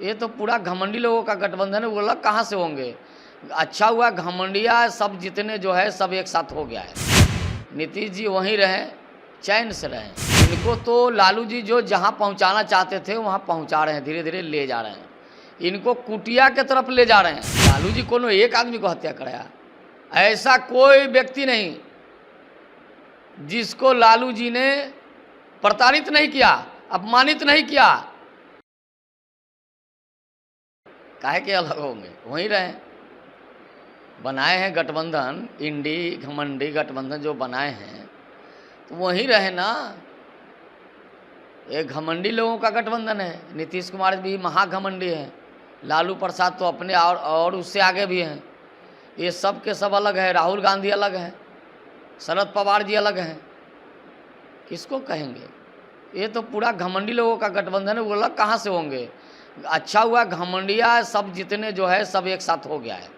ये तो पूरा घमंडी लोगों का गठबंधन है, वो लोग कहाँ से होंगे। अच्छा हुआ घमंडिया सब जितने जो है सब एक साथ हो गया है। नीतीश जी वहीं रहें, चैन से रहें। इनको तो लालू जी जो जहाँ पहुँचाना चाहते थे वहाँ पहुँचा रहे हैं, धीरे धीरे ले जा रहे हैं। इनको कुटिया के तरफ ले जा रहे हैं। लालू जी कोनो एक आदमी को हत्या कराया, ऐसा कोई व्यक्ति नहीं जिसको लालू जी ने प्रताड़ित नहीं किया, अपमानित नहीं किया। काहे के अलग होंगे, वहीं रहें। बनाए हैं गठबंधन, इंडी घमंडी गठबंधन जो बनाए हैं तो वहीं रहे ना। ये घमंडी लोगों का गठबंधन है। नीतीश कुमार भी महाघमंडी हैं, लालू प्रसाद तो अपने और उससे आगे भी हैं। ये सब के सब अलग है। राहुल गांधी अलग हैं, शरद पवार जी अलग हैं। किसको कहेंगे? ये तो पूरा घमंडी लोगों का गठबंधन है, वो अलग कहाँ से होंगे। अच्छा हुआ घमंडिया सब जितने जो है सब एक साथ हो गया है।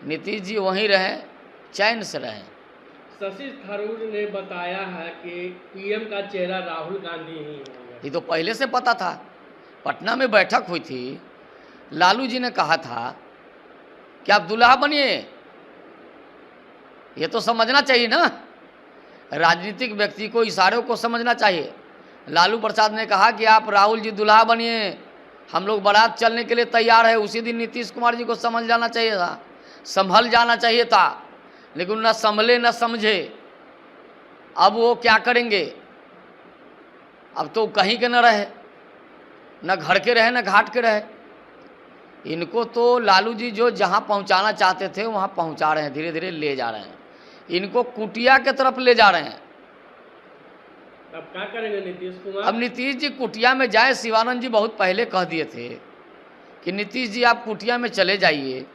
नीतीश जी वहीं रहें, चैन से रहें। शशि थरूर ने बताया है कि पीएम का चेहरा राहुल गांधी ही होगा। ये तो पहले से पता था। पटना में बैठक हुई थी, लालू जी ने कहा था कि आप दुल्हा बनिए। ये तो समझना चाहिए ना, राजनीतिक व्यक्ति को इशारों को समझना चाहिए। लालू प्रसाद ने कहा कि आप राहुल जी दुल्हा बनिए, हम लोग बारात चलने के लिए तैयार है। उसी दिन नीतीश कुमार जी को समझ जाना चाहिए था, संभल जाना चाहिए था, लेकिन न संभले न समझे। अब वो क्या करेंगे? अब तो कहीं के न रहे, न घर के रहे न घाट के रहे। इनको तो लालू जी जो जहाँ पहुँचाना चाहते थे वहाँ पहुँचा रहे हैं, धीरे धीरे ले जा रहे हैं। इनको कुटिया के तरफ ले जा रहे हैं। अब क्या करेंगे नीतीश कुमार? अब नीतीश जी कुटिया में जाए। शिवानंद जी बहुत पहले कह दिए थे कि नीतीश जी आप कुटिया में चले जाइए।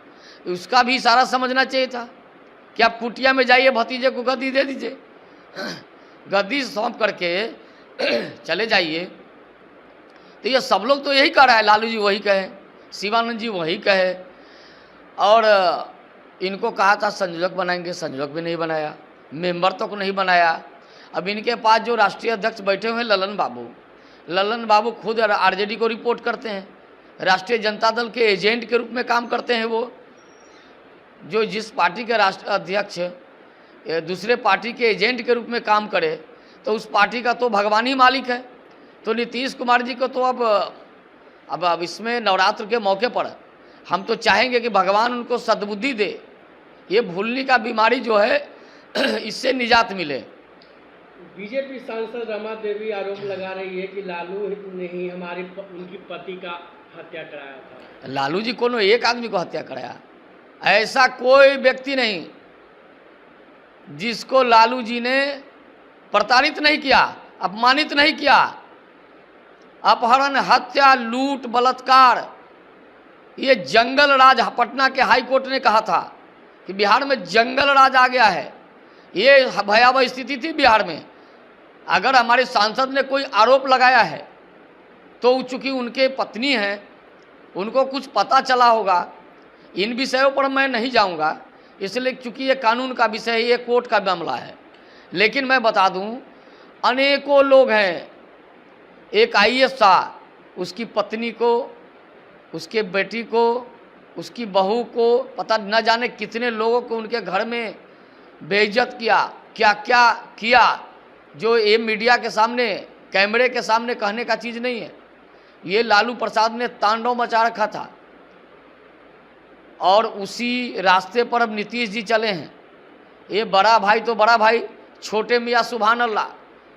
उसका भी इशारा समझना चाहिए था कि आप कुटिया में जाइए, भतीजे को गद्दी दे दीजिए, गद्दी सौंप करके चले जाइए। तो ये सब लोग तो यही कह रहा है, लालू जी वही कहे, शिवानंद जी वही कहे। और इनको कहा था संयोजक बनाएंगे, संयोजक भी नहीं बनाया, मेंबर तक नहीं बनाया। अब इनके पास जो राष्ट्रीय अध्यक्ष बैठे हुए हैं ललन बाबू खुद आरजेडी को रिपोर्ट करते हैं, राष्ट्रीय जनता दल के एजेंट के रूप में काम करते हैं। वो जो जिस पार्टी के राष्ट्रीय अध्यक्ष दूसरे पार्टी के एजेंट के रूप में काम करे तो उस पार्टी का तो भगवान ही मालिक है। तो नीतीश कुमार जी को तो अब इसमें नवरात्र के मौके पर हम तो चाहेंगे कि भगवान उनको सद्बुद्धि दे, ये भूलने का बीमारी जो है इससे निजात मिले। बीजेपी सांसद रमा देवी आरोप लगा रही है कि लालू ने ही उनकी पति का हत्या कराया था। लालू जी कोनो एक आदमी को हत्या कराया, ऐसा कोई व्यक्ति नहीं जिसको लालू जी ने प्रताड़ित नहीं किया, अपमानित नहीं किया। अपहरण, हत्या, लूट, बलात्कार, ये जंगल राज पटना के हाई कोर्ट ने कहा था कि बिहार में जंगल राज आ गया है। ये भयावह स्थिति थी बिहार में। अगर हमारे सांसद ने कोई आरोप लगाया है तो चूंकि उनके पत्नी हैं, उनको कुछ पता चला होगा। इन विषयों पर मैं नहीं जाऊंगा, इसलिए चूंकि ये कानून का विषय है, ये कोर्ट का मामला है। लेकिन मैं बता दूं, अनेकों लोग हैं। एक आईएएस था, उसकी पत्नी को, उसके बेटी को, उसकी बहू को, पता न जाने कितने लोगों को उनके घर में बेइज्जत किया, क्या क्या किया, जो ये मीडिया के सामने, कैमरे के सामने कहने का चीज़ नहीं है। ये लालू प्रसाद ने तांडव मचा रखा था और उसी रास्ते पर अब नीतीश जी चले हैं। ये बड़ा भाई तो बड़ा भाई, छोटे मियाँ सुभान अल्लाह।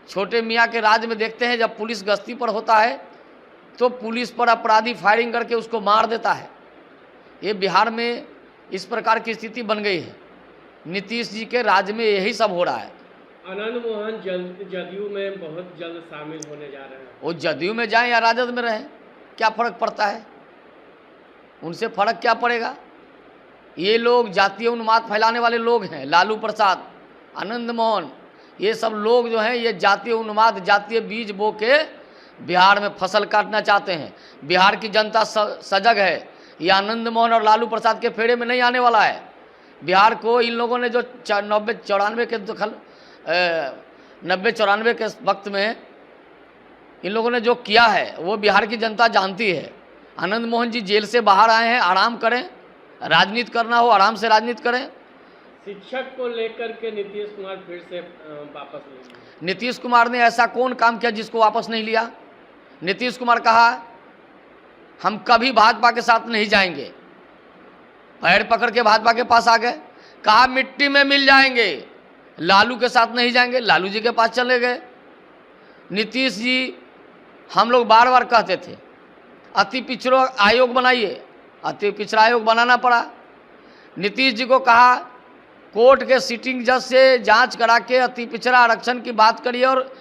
छोटे मियाँ के राज में देखते हैं जब पुलिस गश्ती पर होता है तो पुलिस पर अपराधी फायरिंग करके उसको मार देता है। ये बिहार में इस प्रकार की स्थिति बन गई है। नीतीश जी के राज में यही सब हो रहा है। आनंद मोहन जदयू में बहुत जल्द शामिल होने जा रहे हैं। वो जदयू में जाएं या राजद में रहें, क्या फ़र्क पड़ता है? उनसे फ़र्क क्या पड़ेगा? ये लोग जातीय उन्माद फैलाने वाले लोग हैं। लालू प्रसाद, आनंद मोहन, ये सब लोग जो हैं ये जातीय उन्माद, जातीय बीज बो के बिहार में फसल काटना चाहते हैं। बिहार की जनता सजग है, ये आनंद मोहन और लालू प्रसाद के फेरे में नहीं आने वाला है। बिहार को इन लोगों ने जो 90-94 के 90-94 के वक्त में इन लोगों ने जो किया है वो बिहार की जनता जानती है। आनंद मोहन जी जेल से बाहर आए हैं, आराम करें, राजनीति करना हो आराम से राजनीति करें। शिक्षक को लेकर के नीतीश कुमार फिर से वापस लेंगे। नीतीश कुमार ने ऐसा कौन काम किया जिसको वापस नहीं लिया? नीतीश कुमार कहा हम कभी भाजपा के साथ नहीं जाएंगे, पैर पकड़ के भाजपा के पास आ गए, कहा मिट्टी में मिल जाएंगे, लालू के साथ नहीं जाएंगे, लालू जी के पास चले गए। नीतीश जी, हम लोग बार बार कहते थे अति पिछड़ा आयोग बनाइए, अति पिछड़ा आयोग बनाना पड़ा। नीतीश जी को कहा कोर्ट के सिटिंग जज से जांच करा के अति पिछड़ा आरक्षण की बात करिए और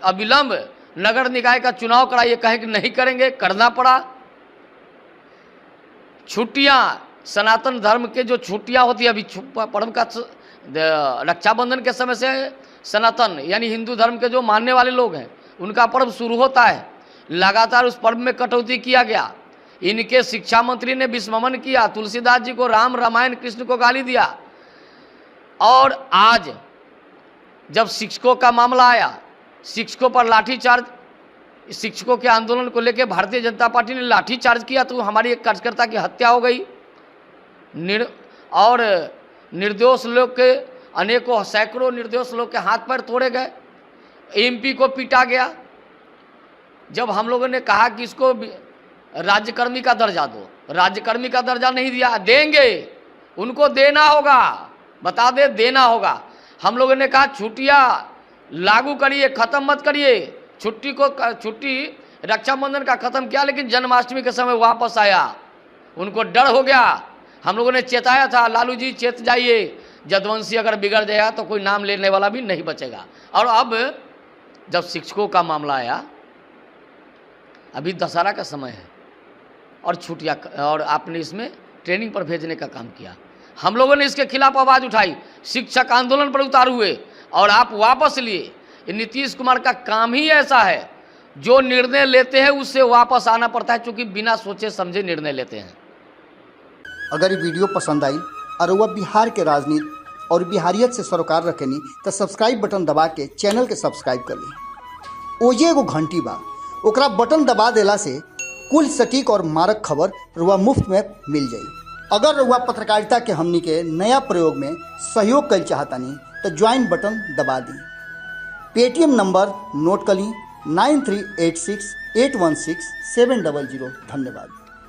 अविलंब नगर निकाय का चुनाव कराइए, कहें कि नहीं करेंगे, करना पड़ा। छुट्टियां, सनातन धर्म के जो छुट्टियां होती है, अभी पर्व का रक्षाबंधन के समय से सनातन यानी हिंदू धर्म के जो मानने वाले लोग हैं उनका पर्व शुरू होता है, लगातार उस पर्व में कटौती किया गया। इनके शिक्षा मंत्री ने विस्मरण किया, तुलसीदास जी को राम रामायण कृष्ण को गाली दिया। और आज जब शिक्षकों का मामला आया, शिक्षकों पर लाठीचार्ज, शिक्षकों के आंदोलन को लेकर भारतीय जनता पार्टी ने लाठीचार्ज किया तो हमारी एक कार्यकर्ता की हत्या हो गई। और निर्दोष लोग के अनेकों सैकड़ों निर्दोष लोग के हाथ पैर तोड़े गए, एमपी को पीटा गया। जब हम लोगों ने कहा कि इसको राज्यकर्मी का दर्जा दो, राज्यकर्मी का दर्जा नहीं दिया, देंगे, उनको देना होगा, बता दे देना होगा। हम लोगों ने कहा छुट्टियां लागू करिए, खत्म मत करिए, छुट्टी रक्षाबंधन का खत्म किया लेकिन जन्माष्टमी के समय वापस आया, उनको डर हो गया। हम लोगों ने चेताया था लालू जी चेत जाइए, जदवंशी अगर बिगड़ जाएगा तो कोई नाम लेने वाला भी नहीं बचेगा। और अब जब शिक्षकों का मामला आया, अभी दशहरा का समय है और छुट्टियां, और आपने इसमें ट्रेनिंग पर भेजने का काम किया। हम लोगों ने इसके खिलाफ आवाज उठाई, शिक्षक आंदोलन पर उतार हुए और आप वापस लिए। नीतीश कुमार का काम ही ऐसा है, जो निर्णय लेते हैं उससे वापस आना पड़ता है, क्योंकि बिना सोचे समझे निर्णय लेते हैं। अगर ये वीडियो पसंद आई और वह बिहार के राजनीति और बिहारियत से सरोकार रखेनी तो सब्सक्राइब बटन दबा के चैनल के सब्सक्राइब कर ली। ओजे एगो घंटी बा, ओकरा बटन दबा देला से कुल सटीक और मारक खबर रुआ मुफ्त में मिल जाई। अगर रुआ पत्रकारिता के हमनी के नया प्रयोग में सहयोग कर चाहतानी तो ज्वाइन बटन दबा दी। पेटीएम नंबर नोट कर ली 9386816700। धन्यवाद।